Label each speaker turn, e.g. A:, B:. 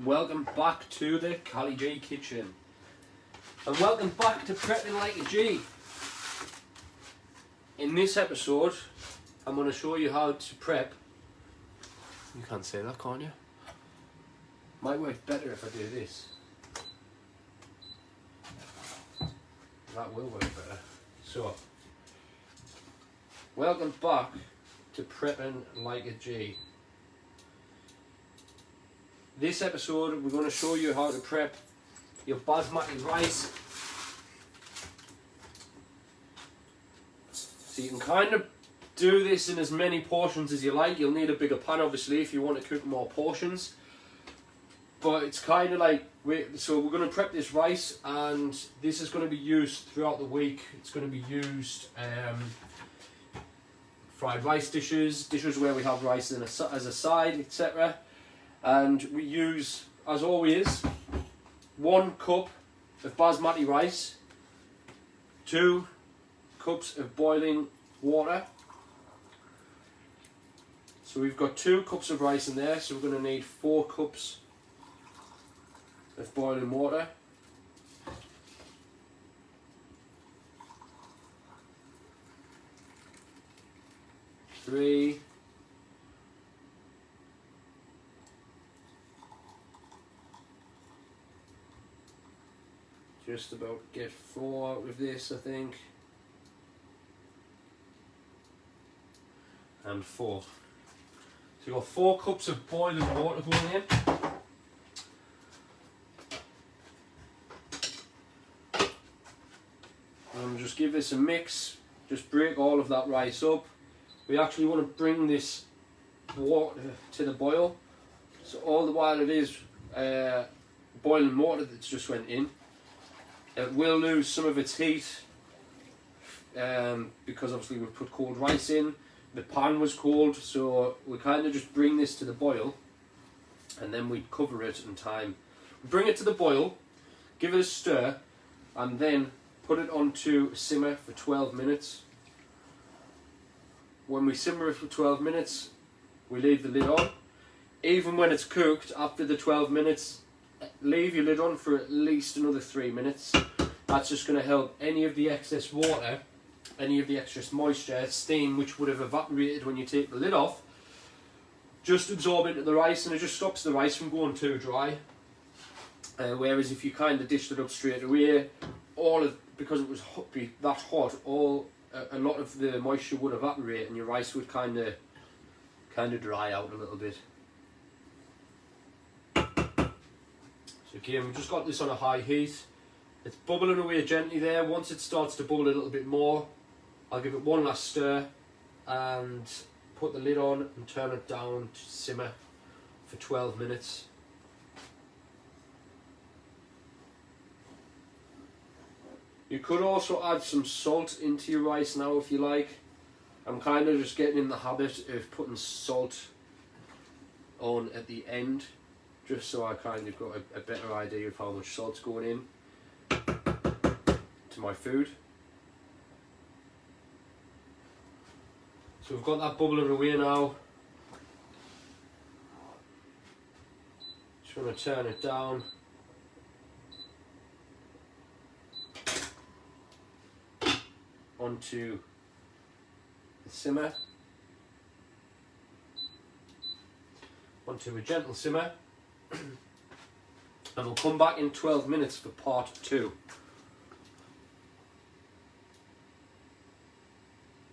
A: Welcome back to the Cali G kitchen, and welcome back to Prepping Like a G. In this episode, I'm going to show you how to prep. You can't say that, can you? Might work better if I do this. That will work better. So, welcome back to Prepping Like a G. This episode, we're going to show you how to prep your Basmati rice. So you can kind of do this in as many portions as you like. You'll need a bigger pan, obviously, if you want to cook more portions. But it's kind of like, so we're going to prep this rice, and this is going to be used throughout the week. It's going to be used fried rice dishes where we have rice as a side, etc. And we use, as always, 1 cup of Basmati rice, 2 cups of boiling water. So we've got 2 cups of rice in there, so we're going to need 4 cups of boiling water. Three. Just about get 4 with this, I think. And 4. So you've got 4 cups of boiling water going in. And just give this a mix. Just break all of that rice up. We actually want to bring this water to the boil. So all the while it is boiling water that's just went in, it will lose some of its heat because obviously we've put cold rice in. The pan was cold, so we kind of just bring this to the boil, and then we cover it in time. We bring it to the boil, give it a stir, and then put it onto simmer for 12 minutes. When we simmer it for 12 minutes, we leave the lid on. Even when it's cooked, after the 12 minutes, leave your lid on for at least another 3 minutes. That's just going to help any of the excess water, any of the excess moisture, steam, which would have evaporated when you take the lid off, just absorb into the rice, and it just stops the rice from going too dry. Whereas if you kind of dished it up straight away, because it was that hot, a lot of the moisture would evaporate, and your rice would kind of dry out a little bit. So again, we've just got this on a high heat. It's bubbling away gently there. Once it starts to bubble a little bit more, I'll give it one last stir and put the lid on and turn it down to simmer for 12 minutes. You could also add some salt into your rice now if you like. I'm kind of just getting in the habit of putting salt on at the end, just so I kind of got a better idea of how much salt's going in to my food. So we've got that bubbling away now. Just want to turn it down. Onto the simmer. Onto a gentle simmer. And we'll come back in 12 minutes for part 2.